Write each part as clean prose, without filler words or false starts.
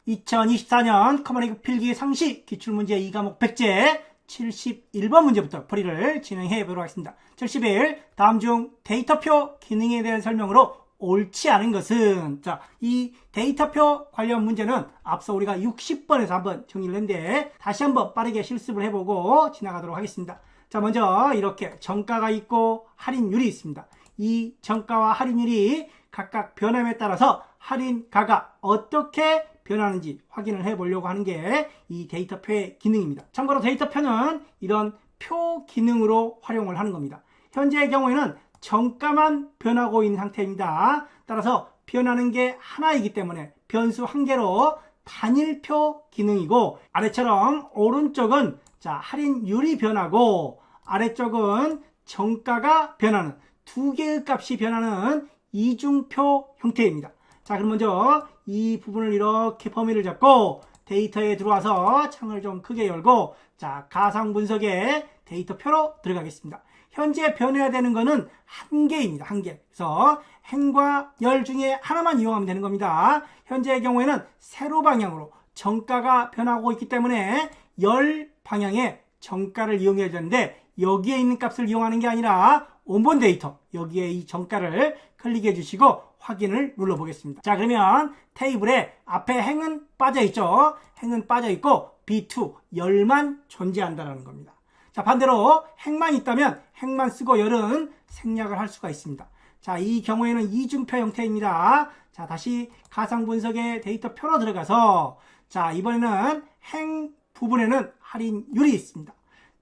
2024년 커머니크 필기 상시 기출문제 2과목 백제 71번 문제부터 풀이를 진행해 보도록 하겠습니다. 71. 다음 중 데이터표 기능에 대한 설명으로 옳지 않은 것은, 자, 이 데이터표 관련 문제는 앞서 우리가 60번에서 한번 정리를 했는데 다시 한번 빠르게 실습을 해보고 지나가도록 하겠습니다. 자, 먼저 이렇게 정가가 있고 할인율이 있습니다. 이 정가와 할인율이 각각 변함에 따라서 할인가가 어떻게 변하는지 확인을 해보려고 하는 게 이 데이터표의 기능입니다. 참고로 데이터표는 이런 표 기능으로 활용을 하는 겁니다. 현재의 경우에는 정가만 변하고 있는 상태입니다. 따라서 변하는 게 하나이기 때문에 변수 한 개로 단일표 기능이고, 아래처럼 오른쪽은 자 할인율이 변하고 아래쪽은 정가가 변하는 두 개의 값이 변하는 이중표 형태입니다. 자, 그럼 먼저 이 부분을 이렇게 범위를 잡고 데이터에 들어와서 창을 좀 크게 열고, 자, 가상 분석에 데이터표로 들어가겠습니다. 현재 변해야 되는 거는 한 개입니다. 한 개. 그래서 행과 열 중에 하나만 이용하면 되는 겁니다. 현재의 경우에는 세로 방향으로 정가가 변하고 있기 때문에 열 방향의 정가를 이용해야 되는데, 여기에 있는 값을 이용하는 게 아니라 원본 데이터, 여기에 이 정가를 클릭해 주시고 확인을 눌러 보겠습니다. 자, 그러면 테이블에 앞에 행은 빠져 있죠. 행은 빠져 있고 B2 열만 존재한다는 겁니다. 자, 반대로 행만 있다면 행만 쓰고 열은 생략을 할 수가 있습니다. 자, 이 경우에는 이중표 형태입니다. 자, 다시 가상 분석의 데이터표로 들어가서, 자, 이번에는 행 부분에는 할인율이 있습니다.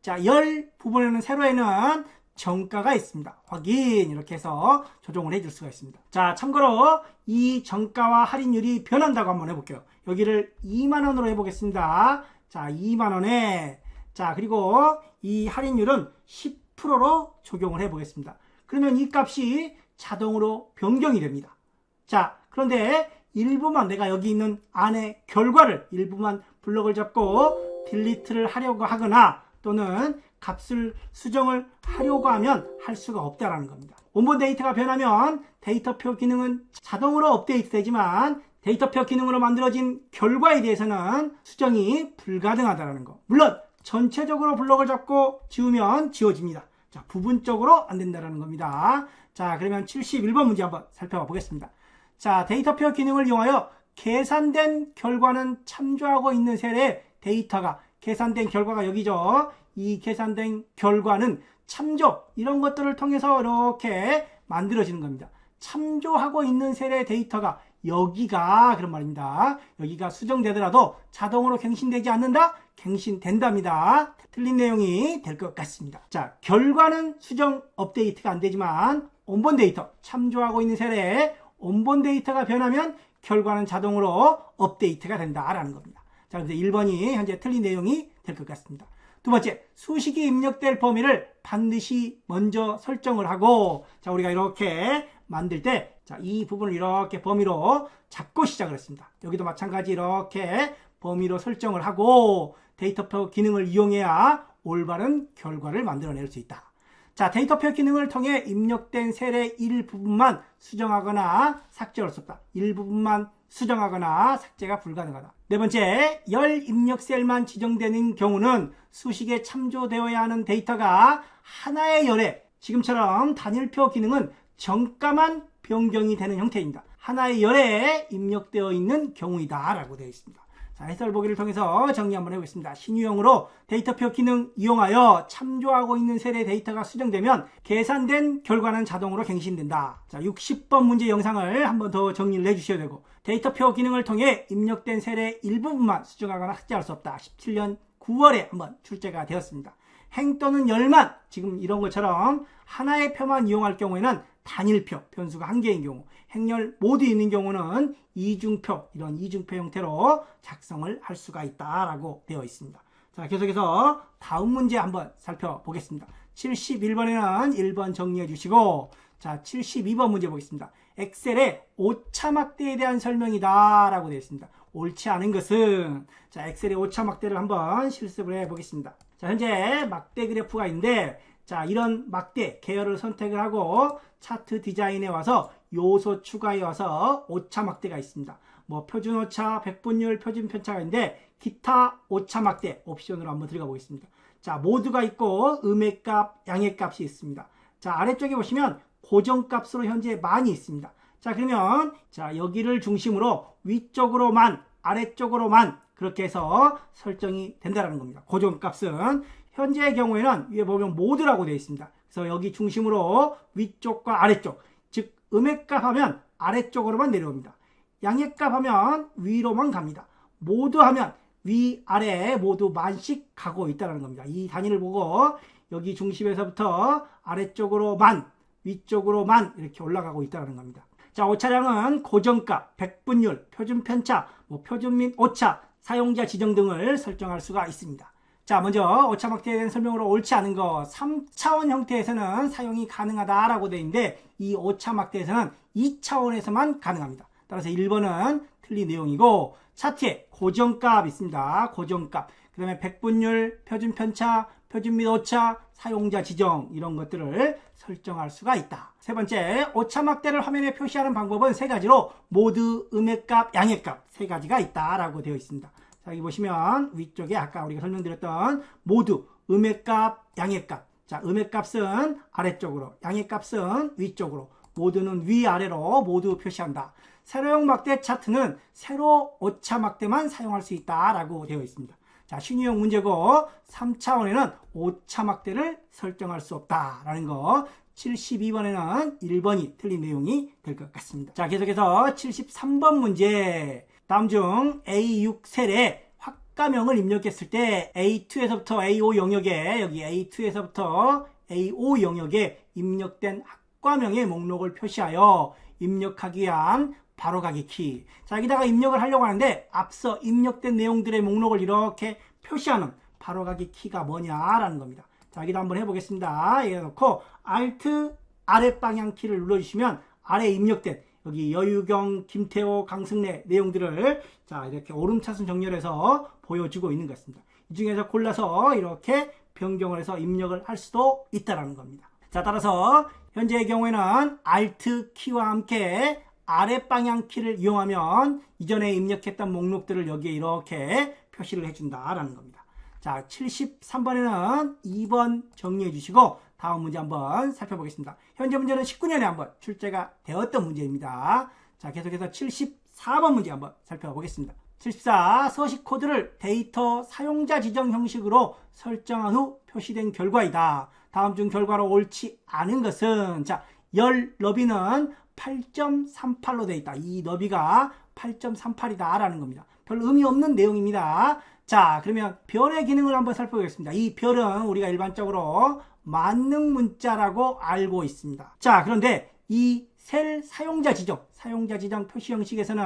자, 열 부분에는 세로에는 정가가 있습니다. 확인, 이렇게 해서 조정을 해줄 수가 있습니다. 자, 참고로 이 정가와 할인율이 변한다고 한번 해볼게요. 여기를 2만원으로 해보겠습니다. 자, 2만원에, 자, 그리고 이 할인율은 10%로 적용을 해보겠습니다. 그러면 이 값이 자동으로 변경이 됩니다. 자, 그런데 일부만, 내가 여기 있는 안에 결과를 일부만 블럭을 잡고 딜리트를 하려고 하거나 또는 값을 수정을 하려고 하면 할 수가 없다라는 겁니다. 원본 데이터가 변하면 데이터표 기능은 자동으로 업데이트 되지만 데이터표 기능으로 만들어진 결과에 대해서는 수정이 불가능하다는 거. 물론 전체적으로 블럭을 잡고 지우면 지워집니다. 자, 부분적으로 안 된다는 겁니다. 자, 그러면 71번 문제 한번 살펴보겠습니다. 자, 데이터표 기능을 이용하여 계산된 결과는 참조하고 있는 셀의 데이터가, 계산된 결과가 여기죠. 이 계산된 결과는 참조, 이런 것들을 통해서 이렇게 만들어지는 겁니다. 참조하고 있는 셀의 데이터가 여기가, 그런 말입니다. 여기가 수정되더라도 자동으로 갱신되지 않는다? 갱신된답니다. 틀린 내용이 될 것 같습니다. 자, 결과는 수정 업데이트가 안 되지만 원본 데이터, 참조하고 있는 셀의 원본 데이터가 변하면 결과는 자동으로 업데이트가 된다라는 겁니다. 자, 그래서 1번이 현재 틀린 내용이 될 것 같습니다. 두 번째, 수식이 입력될 범위를 반드시 먼저 설정을 하고, 자, 우리가 이렇게 만들 때, 자, 이 부분을 이렇게 범위로 잡고 시작을 했습니다. 여기도 마찬가지 이렇게 범위로 설정을 하고 데이터표 기능을 이용해야 올바른 결과를 만들어낼 수 있다. 자, 데이터표 기능을 통해 입력된 셀의 일부분만 수정하거나 삭제할 수 없다. 일부분만 수정하거나 삭제가 불가능하다. 네 번째, 열 입력 셀만 지정되는 경우는 수식에 참조되어야 하는 데이터가 하나의 열에, 지금처럼 단일표 기능은 정가만 변경이 되는 형태입니다. 하나의 열에 입력되어 있는 경우이다 라고 되어 있습니다. 자, 해설 보기를 통해서 정리 한번 해보겠습니다. 신유형으로 데이터표 기능 이용하여 참조하고 있는 셀의 데이터가 수정되면 계산된 결과는 자동으로 갱신된다. 자, 60번 문제 영상을 한번 더 정리를 해주셔야 되고, 데이터표 기능을 통해 입력된 셀의 일부분만 수정하거나 삭제할 수 없다. 17년 9월에 한번 출제가 되었습니다. 행 또는 열만, 지금 이런 것처럼 하나의 표만 이용할 경우에는 단일표, 변수가 한 개인 경우, 행열 모두 있는 경우는 이중표, 이런 이중표 형태로 작성을 할 수가 있다라고 되어 있습니다. 자, 계속해서 다음 문제 한번 살펴보겠습니다. 71번에는 1번 정리해 주시고, 자, 72번 문제 보겠습니다. 엑셀의 오차막대에 대한 설명이다 라고 되어 있습니다. 옳지 않은 것은, 자, 엑셀의 오차막대를 한번 실습을 해 보겠습니다. 자, 현재 막대 그래프가 있는데, 자, 이런 막대 계열을 선택을 하고 차트 디자인에 와서 요소 추가에 와서 오차 막대가 있습니다. 뭐 표준 오차, 백분율, 표준 편차가 있는데 기타 오차 막대 옵션으로 한번 들어가 보겠습니다. 자, 모두가 있고 음의 값, 양의 값이 있습니다. 자, 아래쪽에 보시면 고정값으로 현재 만이 있습니다. 자, 그러면 자, 여기를 중심으로 위쪽으로만, 아래쪽으로만 그렇게 해서 설정이 된다는 겁니다. 고정값은 현재의 경우에는 위에 보면 모드라고 되어 있습니다. 그래서 여기 중심으로 위쪽과 아래쪽, 즉 음의 값 하면 아래쪽으로만 내려옵니다. 양의 값 하면 위로만 갑니다. 모두 하면 위아래 모두 만씩 가고 있다는 겁니다. 이 단위를 보고 여기 중심에서부터 아래쪽으로 만, 위쪽으로 만 이렇게 올라가고 있다는 겁니다. 자, 오차량은 고정값, 백분율, 표준 편차, 표준 및 오차, 사용자 지정 등을 설정할 수가 있습니다. 자, 먼저 오차 막대에 대한 설명으로 옳지 않은 거 3차원 형태에서는 사용이 가능하다라고 되어 있는데 이 오차 막대에서는 2차원에서만 가능합니다. 따라서 1번은 틀린 내용이고 차트에 고정값 있습니다. 고정값. 그 다음에 백분율, 표준 편차, 표준 및 오차, 사용자 지정 이런 것들을 설정할 수가 있다. 세 번째, 오차 막대를 화면에 표시하는 방법은 세 가지로 모드, 음의 값, 양의 값 세 가지가 있다라고 되어 있습니다. 자, 여기 보시면 위쪽에 아까 우리가 설명드렸던 모두, 음의 값, 양의 값. 자, 음의 값은 아래쪽으로, 양의 값은 위쪽으로, 모두는 위아래로 모두 표시한다. 세로형 막대 차트는 세로 오차 막대만 사용할 수 있다라고 되어 있습니다. 자, 신유형 문제고 3차원에는 오차 막대를 설정할 수 없다라는 거. 72번에는 1번이 틀린 내용이 될 것 같습니다. 자, 계속해서 73번 문제. 다음 중 A6 셀에 확가명을 입력했을 때 A2에서부터 A5 영역에 여기 A2에서부터 A5 영역에 입력된 학과명의 목록을 표시하여 입력하기 위한 바로가기 키. 자, 여기다가 입력을 하려고 하는데 앞서 입력된 내용들의 목록을 이렇게 표시하는 바로가기 키가 뭐냐라는 겁니다. 자, 여기다 한번 해보겠습니다. 예를 놓고 Alt 아랫방향 키를 눌러주시면 아래에 입력된 여기 여유경, 김태호, 강승래 내용들을 자, 이렇게 오름차순 정렬해서 보여주고 있는 것 같습니다. 이 중에서 골라서 이렇게 변경을 해서 입력을 할 수도 있다는 겁니다. 자, 따라서 현재의 경우에는 Alt 키와 함께 아랫방향 키를 이용하면 이전에 입력했던 목록들을 여기에 이렇게 표시를 해준다라는 겁니다. 자, 73번에는 2번 정리해 주시고 다음 문제 한번 살펴보겠습니다. 현재 문제는 19년에 한번 출제가 되었던 문제입니다. 자, 계속해서 74번 문제 한번 살펴보겠습니다. 74. 서식 코드를 데이터 사용자 지정 형식으로 설정한 후 표시된 결과이다. 다음 중 결과로 옳지 않은 것은 자, 열 너비는 8.38로 되어 있다. 이 너비가 8.38이다 라는 겁니다. 별 의미 없는 내용입니다. 자, 그러면 별의 기능을 한번 살펴보겠습니다. 이 별은 우리가 일반적으로 만능 문자라고 알고 있습니다. 자, 그런데 이 셀 사용자 지정 표시 형식에서는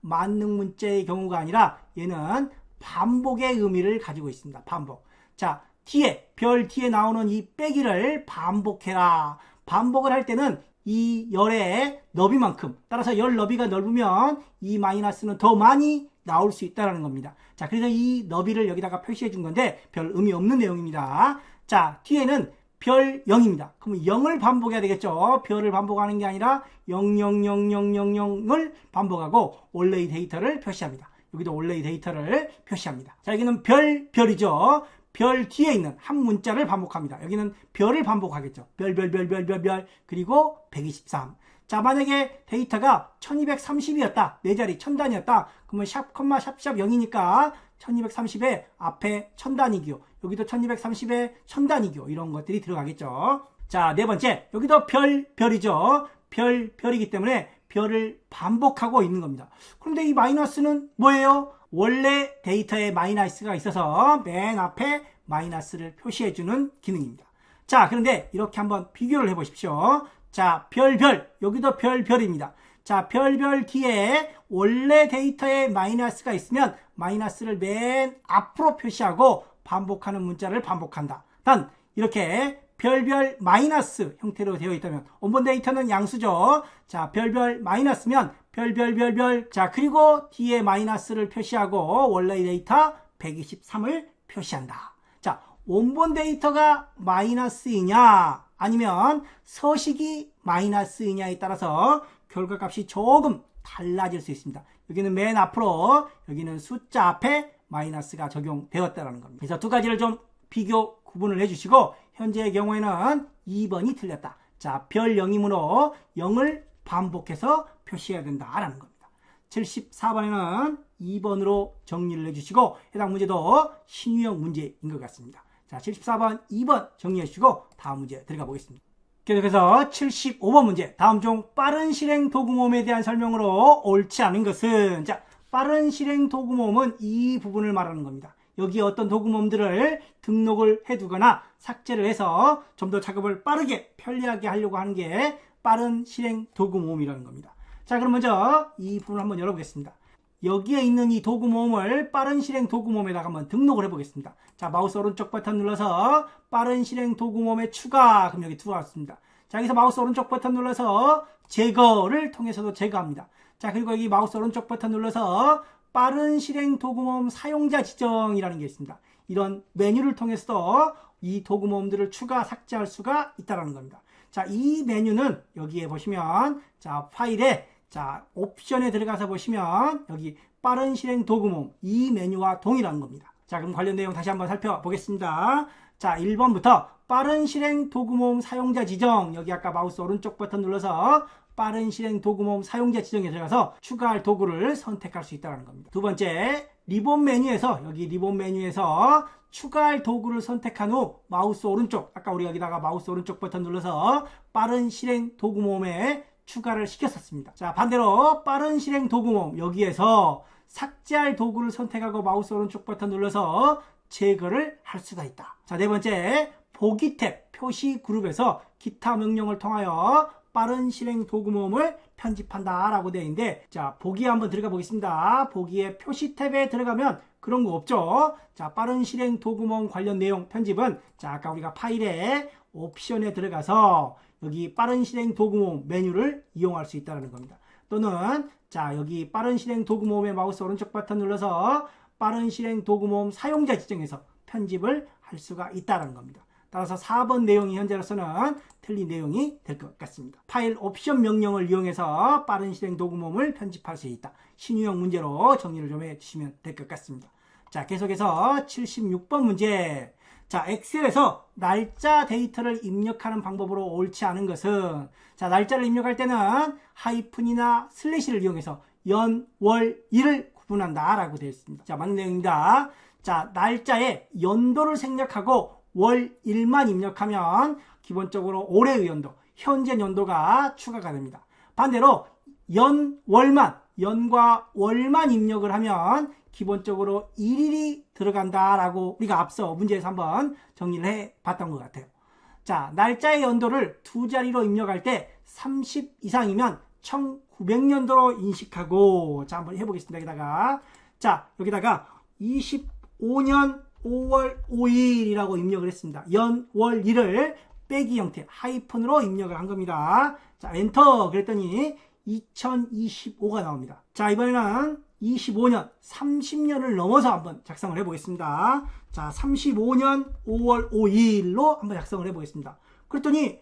만능 문자의 경우가 아니라 얘는 반복의 의미를 가지고 있습니다. 반복. 자, 별 뒤에 나오는 이 빼기를 반복해라. 반복을 할 때는 이 열의 너비만큼, 따라서 열 너비가 넓으면 이 마이너스는 더 많이 나올 수 있다는 겁니다. 자, 그래서 이 너비를 여기다가 표시해 준 건데 별 의미 없는 내용입니다. 자, 뒤에는 별 0입니다. 그럼 0을 반복해야 되겠죠. 별을 반복하는 게 아니라 0000000을 반복하고 원래의 데이터를 표시합니다. 여기도 원래의 데이터를 표시합니다. 자, 여기는 별이죠. 별 뒤에 있는 한 문자를 반복합니다. 여기는 별을 반복하겠죠. 별 그리고 123. 자, 만약에 데이터가 1230이었다. 네 자리 1000단위였다. 그러면 샵 0이니까 1230에 앞에 1000단위기호, 여기도 1230에 1000단위기호 이런 것들이 들어가겠죠. 자, 네 번째. 여기도 별이죠. 별이기 때문에 별을 반복하고 있는 겁니다. 그런데 이 마이너스는 뭐예요? 원래 데이터에 마이너스가 있어서 맨 앞에 마이너스를 표시해주는 기능입니다. 자, 그런데 이렇게 한번 비교를 해보십시오. 자, 여기도 별입니다. 자, 별 뒤에 원래 데이터에 마이너스가 있으면 마이너스를 맨 앞으로 표시하고 반복하는 문자를 반복한다. 단, 이렇게 별 마이너스 형태로 되어 있다면 원본 데이터는 양수죠. 자, 별 마이너스면 별. 자, 그리고 뒤에 마이너스를 표시하고 원래의 데이터 123을 표시한다. 자, 원본 데이터가 마이너스이냐 아니면 서식이 마이너스이냐에 따라서 결과값이 조금 달라질 수 있습니다. 여기는 맨 앞으로 여기는 숫자 앞에 마이너스가 적용되었다는 겁니다. 그래서 두 가지를 좀 비교 구분을 해주시고 현재의 경우에는 2번이 틀렸다. 자, 별 0이므로 0을 반복해서 표시해야 된다라는 겁니다. 74번에는 2번으로 정리를 해주시고 해당 문제도 신유형 문제인 것 같습니다. 자, 74번 2번 정리해 주시고 다음 문제 들어가 보겠습니다. 계속해서 75번 문제, 다음 중 빠른 실행 도구 모음에 대한 설명으로 옳지 않은 것은, 자, 빠른 실행 도구 모음은 이 부분을 말하는 겁니다. 여기에 어떤 도구 모음들을 등록을 해두거나 삭제를 해서 좀 더 작업을 빠르게 편리하게 하려고 하는 게 빠른 실행 도구 모음이라는 겁니다. 자, 그럼 먼저 이 부분을 한번 열어보겠습니다. 여기에 있는 이 도구 모음을 빠른 실행 도구 모음에다가 한번 등록을 해보겠습니다. 자, 마우스 오른쪽 버튼 눌러서 빠른 실행 도구 모음에 추가, 그럼 여기 들어왔습니다. 자, 여기서 마우스 오른쪽 버튼 눌러서 제거를 통해서도 제거합니다. 자, 그리고 여기 마우스 오른쪽 버튼 눌러서 빠른 실행 도구 모음 사용자 지정이라는 게 있습니다. 이런 메뉴를 통해서도 이 도구 모음들을 추가, 삭제할 수가 있다는 겁니다. 자, 이 메뉴는 여기에 보시면, 자, 파일에, 자, 옵션에 들어가서 보시면 여기 빠른 실행 도구 모음 이 메뉴와 동일한 겁니다. 자, 그럼 관련 내용 다시 한번 살펴보겠습니다. 자, 1번부터 빠른 실행 도구 모음 사용자 지정, 여기 아까 마우스 오른쪽 버튼 눌러서 빠른 실행 도구 모음 사용자 지정에 들어가서 추가할 도구를 선택할 수 있다는 겁니다. 두 번째, 리본 메뉴에서, 여기 리본 메뉴에서 추가할 도구를 선택한 후 마우스 오른쪽, 아까 우리 여기다가 마우스 오른쪽 버튼 눌러서 빠른 실행 도구 모음에 추가를 시켰었습니다. 자, 반대로 빠른 실행 도구 모음, 여기에서 삭제할 도구를 선택하고 마우스 오른쪽 버튼 눌러서 제거를 할 수가 있다. 자, 네 번째, 보기 탭 표시 그룹에서 기타 명령을 통하여 빠른 실행 도구 모음을 편집한다 라고 되어 있는데, 자, 보기에 한번 들어가 보겠습니다. 보기에 표시 탭에 들어가면 그런 거 없죠. 자, 빠른 실행 도구 모음 관련 내용 편집은, 자, 아까 우리가 파일에 옵션에 들어가서 여기 빠른 실행 도구 모음 메뉴를 이용할 수 있다는 겁니다. 또는, 자, 여기 빠른 실행 도구 모음의 마우스 오른쪽 버튼 눌러서 빠른 실행 도구 모음 사용자 지정에서 편집을 할 수가 있다는 겁니다. 따라서 4번 내용이 현재로서는 틀린 내용이 될 것 같습니다. 파일 옵션 명령을 이용해서 빠른 실행 도구 모음을 편집할 수 있다. 신유형 문제로 정리를 좀 해주시면 될 것 같습니다. 자, 계속해서 76번 문제. 자, 엑셀에서 날짜 데이터를 입력하는 방법으로 옳지 않은 것은, 자, 날짜를 입력할 때는 하이픈이나 슬래시를 이용해서 연, 월, 일을 구분한다 라고 되어 있습니다. 자, 맞는 내용입니다. 자, 날짜에 연도를 생략하고 월, 일만 입력하면 기본적으로 올해의 연도, 현재 연도가 추가가 됩니다. 반대로 연, 월만, 연과 월만 입력을 하면 기본적으로 일일이 들어간다라고 우리가 앞서 문제에서 한번 정리를 해봤던 것 같아요. 자, 날짜의 연도를 두 자리로 입력할 때 30 이상이면 1900년도로 인식하고, 자, 한번 해보겠습니다. 여기다가 25년 5월 5일이라고 입력을 했습니다. 연, 월, 일을 빼기 형태, 하이픈으로 입력을 한 겁니다. 자, 엔터 그랬더니 2025가 나옵니다. 자, 이번에는 25년, 30년을 넘어서 한번 작성을 해보겠습니다. 자, 35년 5월 5일로 한번 작성을 해보겠습니다. 그랬더니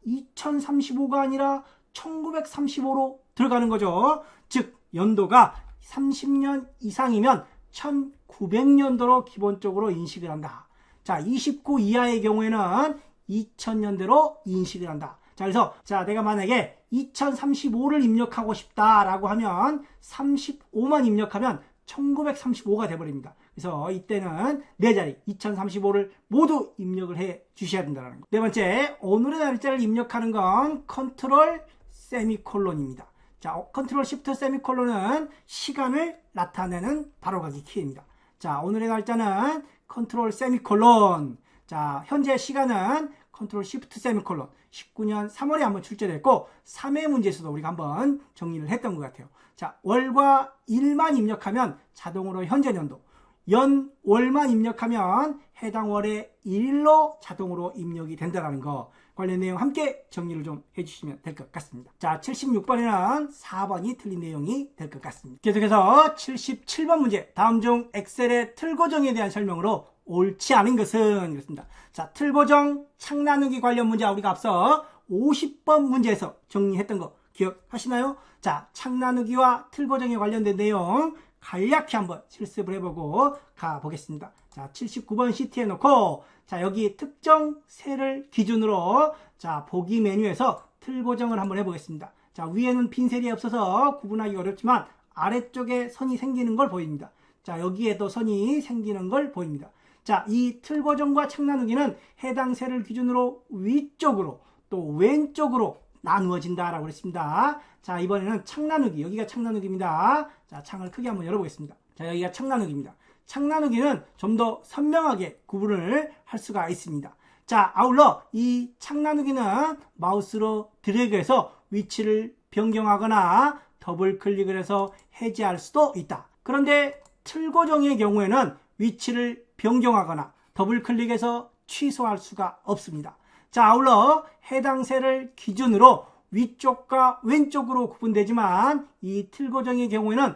2035가 아니라 1935로 들어가는 거죠. 즉, 연도가 30년 이상이면 1900년도로 기본적으로 인식을 한다. 자, 29 이하의 경우에는 2000년대로 인식을 한다. 자, 그래서 내가 만약에 2035를 입력하고 싶다라고 하면 35만 입력하면 1935가 돼버립니다. 그래서 이때는 네 자리 2035를 모두 입력을 해 주셔야 된다는 거. 네 번째, 오늘의 날짜를 입력하는 건 컨트롤 세미콜론입니다. 자, 컨트롤 시프트 세미콜론은 시간을 나타내는 바로가기 키입니다. 자, 오늘의 날짜는 컨트롤 세미콜론. 자, 현재 시간은 컨트롤 시프트 세미콜론. 19년 3월에 한번 출제됐고 3회 문제에서도 우리가 한번 정리를 했던 것 같아요. 자, 월과 일만 입력하면 자동으로 현재 연도, 연, 월만 입력하면 해당 월의 일로 자동으로 입력이 된다는 거, 관련 내용 함께 정리를 좀 해주시면 될 것 같습니다. 자, 76번에는 4번이 틀린 내용이 될 것 같습니다. 계속해서 77번 문제, 다음 중 엑셀의 틀 고정에 대한 설명으로 옳지 않은 것은, 이렇습니다. 자, 틀 고정, 창 나누기 관련 문제 우리가 앞서 50번 문제에서 정리했던 거 기억하시나요? 자, 창 나누기와 틀 고정에 관련된 내용 간략히 한번 실습을 해보고 가보겠습니다. 자, 79번 시트에 놓고, 자, 여기 특정 셀을 기준으로, 자, 보기 메뉴에서 틀 고정을 한번 해보겠습니다. 자, 위에는 빈 셀이 없어서 구분하기 어렵지만 아래쪽에 선이 생기는 걸 보입니다. 자, 여기에도 선이 생기는 걸 보입니다. 자, 이 틀 고정과 창 나누기는 해당 셀을 기준으로 위쪽으로 또 왼쪽으로 나누어진다라고 했습니다. 자, 이번에는 창 나누기, 여기가 창 나누기입니다. 자, 창을 크게 한번 열어보겠습니다. 자, 여기가 창 나누기입니다. 창 나누기는 좀 더 선명하게 구분을 할 수가 있습니다. 자, 아울러 이 창 나누기는 마우스로 드래그해서 위치를 변경하거나 더블 클릭을 해서 해제할 수도 있다. 그런데 틀 고정의 경우에는 위치를 변경하거나 더블 클릭해서 취소할 수가 없습니다. 자, 아울러 해당 셀을 기준으로 위쪽과 왼쪽으로 구분되지만 이 틀 고정의 경우에는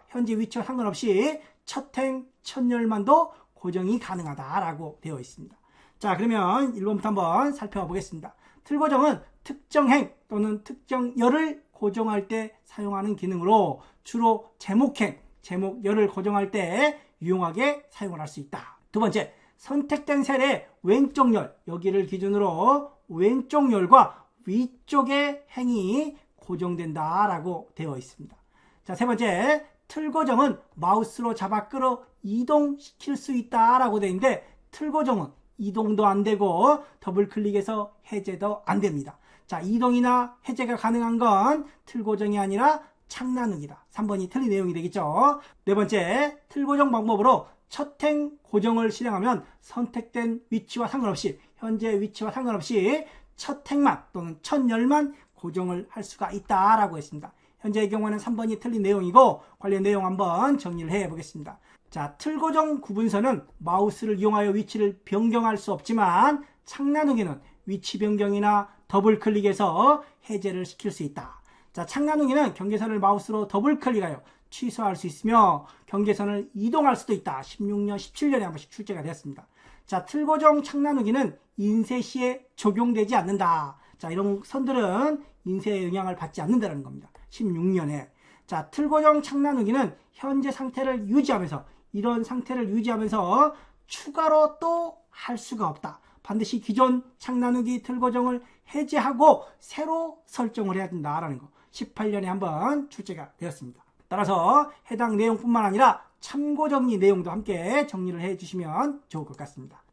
현재 위치와 상관없이 첫 행, 첫 열만도 고정이 가능하다라고 되어 있습니다. 자, 그러면 1번부터 한번 살펴보겠습니다. 틀 고정은 특정 행 또는 특정 열을 고정할 때 사용하는 기능으로 주로 제목행, 제목열을 고정할 때 유용하게 사용을 할 수 있다. 두 번째, 선택된 셀의 왼쪽 열, 여기를 기준으로 왼쪽 열과 위쪽의 행이 고정된다라고 되어 있습니다. 자, 세 번째, 틀 고정은 마우스로 잡아 끌어 이동시킬 수 있다라고 되어 있는데 틀 고정은 이동도 안 되고 더블 클릭해서 해제도 안 됩니다. 자, 이동이나 해제가 가능한 건 틀 고정이 아니라 창 나누기다. 3번이 틀린 내용이 되겠죠. 네 번째, 틀 고정 방법으로 첫 행 고정을 실행하면 선택된 위치와 상관없이, 현재 위치와 상관없이 첫 행만 또는 첫 열만 고정을 할 수가 있다라고 했습니다. 현재의 경우에는 3번이 틀린 내용이고 관련 내용 한번 정리를 해 보겠습니다. 자, 틀 고정 구분선은 마우스를 이용하여 위치를 변경할 수 없지만 창 나누기는 위치 변경이나 더블 클릭해서 해제를 시킬 수 있다. 자, 창 나누기는 경계선을 마우스로 더블 클릭하여 취소할 수 있으며 경계선을 이동할 수도 있다. 16년, 17년에 한 번씩 출제가 되었습니다. 자, 틀 고정 창 나누기는 인쇄 시에 적용되지 않는다. 자, 이런 선들은 인쇄의 영향을 받지 않는다는 겁니다. 16년에. 자, 틀 고정 창 나누기는 현재 상태를 유지하면서, 이런 상태를 유지하면서 추가로 또 할 수가 없다. 반드시 기존 창 나누기 틀 고정을 해제하고 새로 설정을 해야 된다라는 거. 18년에 한번 출제가 되었습니다. 따라서 해당 내용뿐만 아니라 참고 정리 내용도 함께 정리를 해 주시면 좋을 것 같습니다.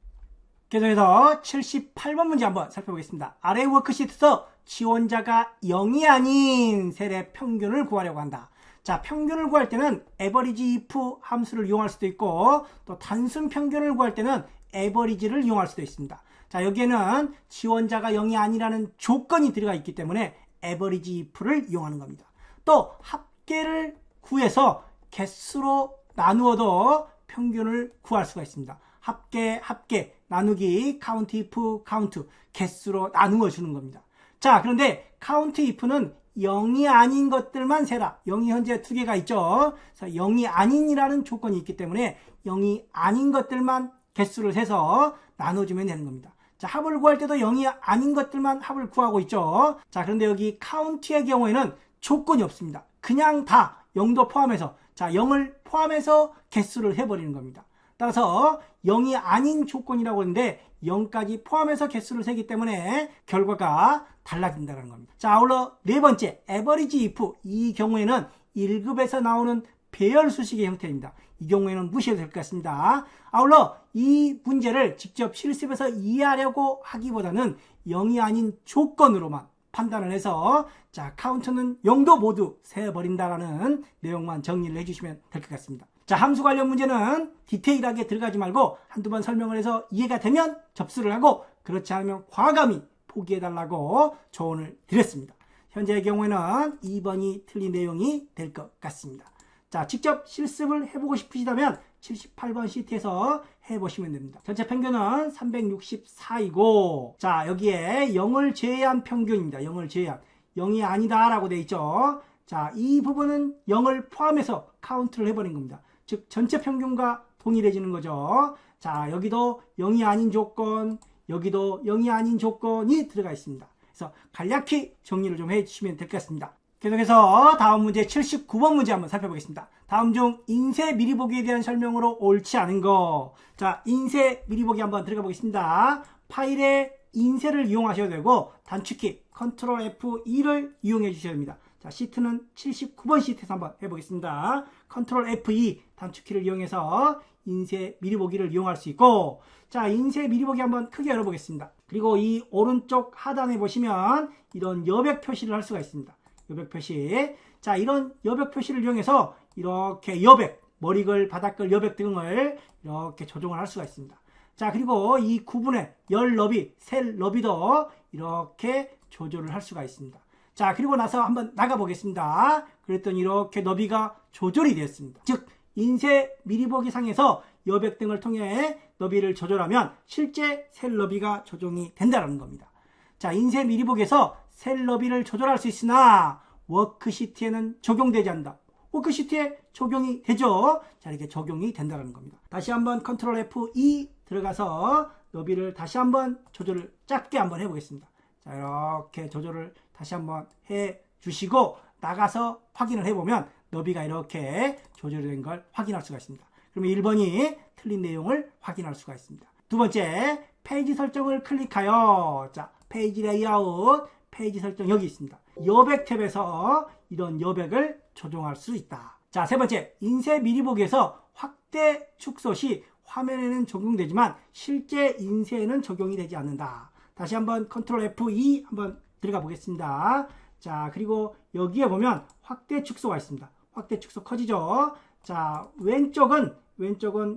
계속해서 78번 문제 한번 살펴보겠습니다. 아래 워크시트에서 지원자가 0이 아닌 셀의 평균을 구하려고 한다. 자, 평균을 구할 때는 average if 함수를 이용할 수도 있고 또 단순 평균을 구할 때는 average를 이용할 수도 있습니다. 자, 여기에는 지원자가 0이 아니라는 조건이 들어가 있기 때문에 average if를 이용하는 겁니다. 또 합계를 구해서 개수로 나누어도 평균을 구할 수가 있습니다. 합계, 나누기, count if, count, 개수로 나누어 주는 겁니다. 자, 그런데 count if는 0이 아닌 것들만 세라. 0이 현재 2개가 있죠. 그래서 0이 아닌이라는 조건이 있기 때문에 0이 아닌 것들만 개수를 세서 나눠주면 되는 겁니다. 자, 합을 구할 때도 0이 아닌 것들만 합을 구하고 있죠. 자, 그런데 여기 count의 경우에는 조건이 없습니다. 그냥 다 0도 포함해서, 자, 0을 포함해서 개수를 해버리는 겁니다. 따라서 0이 아닌 조건이라고 하는데 0까지 포함해서 개수를 세기 때문에 결과가 달라진다는 겁니다. 자, 아울러 네 번째, average if. 이 경우에는 1급에서 나오는 배열 수식의 형태입니다. 이 경우에는 무시해도 될 것 같습니다. 아울러 이 문제를 직접 실습해서 이해하려고 하기보다는 0이 아닌 조건으로만 판단을 해서, 자, 카운트는 0도 모두 세버린다라는 내용만 정리를 해주시면 될 것 같습니다. 자, 함수 관련 문제는 디테일하게 들어가지 말고 한두 번 설명을 해서 이해가 되면 접수를 하고, 그렇지 않으면 과감히 포기해달라고 조언을 드렸습니다. 현재의 경우에는 2번이 틀린 내용이 될 것 같습니다. 자, 직접 실습을 해보고 싶으시다면 78번 시트에서 해보시면 됩니다. 전체 평균은 364이고, 자, 여기에 0을 제외한 평균입니다. 0을 제외한. 0이 아니다 라고 되어 있죠. 자, 이 부분은 0을 포함해서 카운트를 해버린 겁니다. 즉, 전체 평균과 동일해지는 거죠. 자, 여기도 0이 아닌 조건, 여기도 0이 아닌 조건이 들어가 있습니다. 그래서 간략히 정리를 좀 해주시면 될 것 같습니다. 계속해서 다음 문제 79번 문제 한번 살펴보겠습니다. 다음 중 인쇄 미리 보기에 대한 설명으로 옳지 않은 거. 자, 인쇄 미리 보기 한번 들어가 보겠습니다. 파일에 인쇄를 이용하셔도 되고 단축키 컨트롤 F2를 이용해 주셔야 됩니다. 자, 시트는 79번 시트에서 한번 해보겠습니다. 컨트롤 F2 단축키를 이용해서 인쇄 미리 보기를 이용할 수 있고, 자, 인쇄 미리 보기 한번 크게 열어보겠습니다. 그리고 이 오른쪽 하단에 보시면 이런 여백 표시를 할 수가 있습니다. 여백 표시. 자, 이런 여백 표시를 이용해서 이렇게 여백, 머리글, 바닥글, 여백 등을 이렇게 조정을 할 수가 있습니다. 자, 그리고 이 구분의 열 너비, 셀 너비도 이렇게 조절을 할 수가 있습니다. 자, 그리고 나서 한번 나가 보겠습니다. 그랬더니 이렇게 너비가 조절이 되었습니다. 즉, 인쇄 미리 보기 상에서 여백 등을 통해 너비를 조절하면 실제 셀 너비가 조정이 된다는 겁니다. 자, 인쇄 미리 보기에서 셀 너비를 조절할 수 있으나 워크시트에는 적용되지 않는다. 워크시트에 적용이 되죠. 자, 이렇게 적용이 된다는 겁니다. 다시 한번 컨트롤 F2 들어가서 너비를 다시 한번 조절을 짧게 한번 해보겠습니다. 자, 이렇게 조절을 다시 한번 해 주시고 나가서 확인을 해보면 너비가 이렇게 조절이 된 걸 확인할 수가 있습니다. 그러면 1번이 틀린 내용을 확인할 수가 있습니다. 두 번째, 페이지 설정을 클릭하여, 자, 페이지 레이아웃, 페이지 설정 여기 있습니다. 여백 탭에서 이런 여백을 조정할 수 있다. 자, 세 번째, 인쇄 미리 보기에서 확대 축소 시 화면에는 적용되지만 실제 인쇄에는 적용이 되지 않는다. 다시 한번 컨트롤 F2 한번 들어가 보겠습니다. 자, 그리고 여기에 보면 확대 축소가 있습니다. 확대 축소 커지죠. 자, 왼쪽은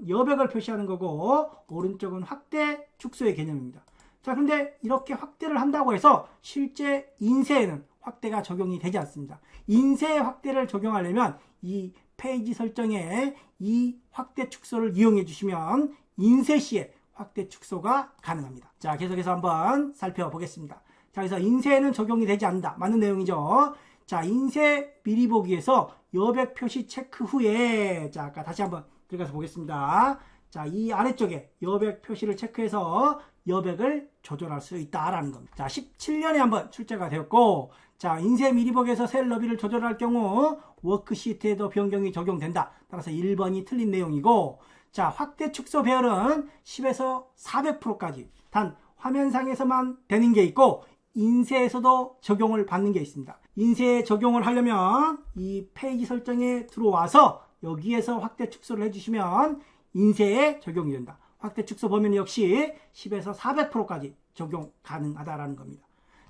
여백을 표시하는 거고 오른쪽은 확대 축소의 개념입니다. 자, 근데 이렇게 확대를 한다고 해서 실제 인쇄에는 확대가 적용이 되지 않습니다. 인쇄 확대를 적용하려면 이 페이지 설정에 이 확대 축소를 이용해 주시면 인쇄 시에 확대 축소가 가능합니다. 자, 계속해서 한번 살펴보겠습니다. 자, 그래서 인쇄에는 적용이 되지 않는다. 맞는 내용이죠. 자, 인쇄 미리 보기에서 여백 표시 체크 후에, 자, 아까 다시 한번 들어가서 보겠습니다. 자, 이 아래쪽에 여백 표시를 체크해서 여백을 조절할 수 있다라는 겁니다. 자, 17년에 한번 출제가 되었고, 자, 인쇄 미리 보기에서 셀 너비를 조절할 경우 워크시트에도 변경이 적용된다. 따라서 1번이 틀린 내용이고, 자, 확대 축소 배열은 10에서 400%까지 단 화면상에서만 되는 게 있고 인쇄에서도 적용을 받는 게 있습니다. 인쇄에 적용을 하려면 이 페이지 설정에 들어와서 여기에서 확대 축소를 해주시면 인쇄에 적용이 된다. 확대 축소 범위는 역시 10에서 400%까지 적용 가능하다라는 겁니다.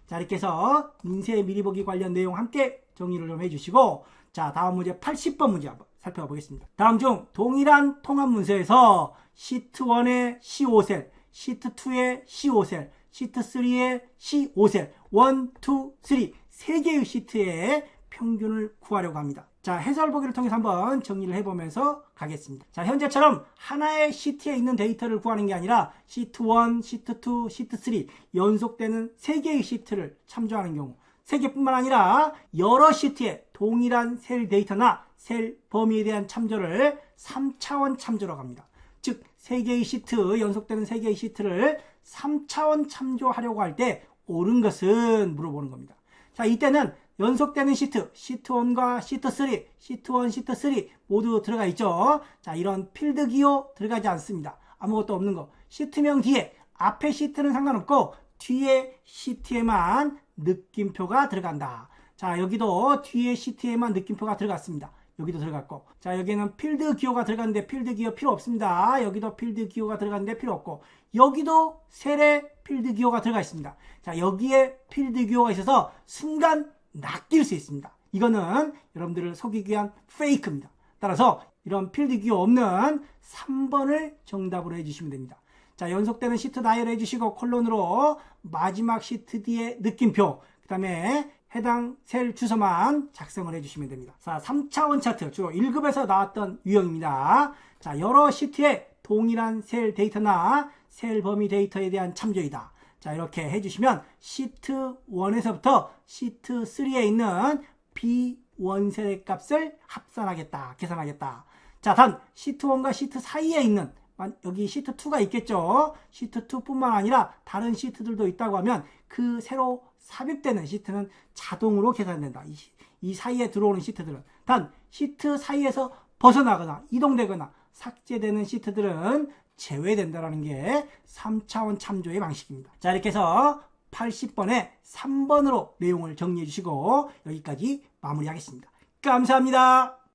자, 이렇게 해서 인쇄 미리 보기 관련 내용 함께 정리를 좀 해주시고, 자, 다음 문제 80번 문제 한번 살펴보겠습니다. 다음 중 동일한 통합 문서에서 시트 1의 C5셀, 시트 2의 C5셀, 시트 3의 C5셀, 1, 2, 3, 3개의 시트의 평균을 구하려고 합니다. 자, 해설 보기를 통해서 한번 정리를 해보면서 가겠습니다. 자, 현재처럼 하나의 시트에 있는 데이터를 구하는 게 아니라 시트 1, 시트 2, 시트 3 연속되는 3개의 시트를 참조하는 경우 3개뿐만 아니라 여러 시트에 동일한 셀 데이터나 셀 범위에 대한 참조를 3차원 참조라고 합니다. 즉 3개의 시트, 연속되는 3개의 시트를 3차원 참조하려고 할 때 옳은 것은 물어보는 겁니다. 자, 이때는 연속되는 시트, 시트 1과 시트 3, 시트 1, 시트 3 모두 들어가 있죠. 자, 이런 필드 기호 들어가지 않습니다. 아무것도 없는 거. 시트명 뒤에, 앞에 시트는 상관없고 뒤에 시트에만 느낌표가 들어간다. 자, 여기도 뒤에 시트에만 느낌표가 들어갔습니다. 여기도 들어갔고, 자, 여기는 필드 기호가 들어갔는데 필드 기호 필요 없습니다. 여기도 필드 기호가 들어갔는데 필요 없고, 여기도 셀에 필드 기호가 들어가 있습니다. 자, 여기에 필드 기호가 있어서 순간 낚일 수 있습니다. 이거는 여러분들을 속이기 위한 페이크입니다. 따라서 이런 필드 기호 없는 3번을 정답으로 해주시면 됩니다. 자, 연속되는 시트 나열을 해주시고 콜론으로 마지막 시트 뒤에 느낌표, 그 다음에 해당 셀 주소만 작성을 해주시면 됩니다. 자, 3차원 차트, 주로 1급에서 나왔던 유형입니다. 자, 여러 시트에 동일한 셀 데이터나 셀 범위 데이터에 대한 참조이다. 자, 이렇게 해주시면 시트 1에서부터 시트 3에 있는 B1셀의 값을 합산하겠다, 계산하겠다. 자, 단 시트 1과 시트 사이에 있는 여기 시트 2가 있겠죠. 시트 2뿐만 아니라 다른 시트들도 있다고 하면 그 새로 삽입되는 시트는 자동으로 계산된다. 이 사이에 들어오는 시트들은. 단 시트 사이에서 벗어나거나 이동되거나 삭제되는 시트들은 제외된다라는 게 3차원 참조의 방식입니다. 자, 이렇게 해서 80번에 3번으로 내용을 정리해 주시고 여기까지 마무리하겠습니다. 감사합니다.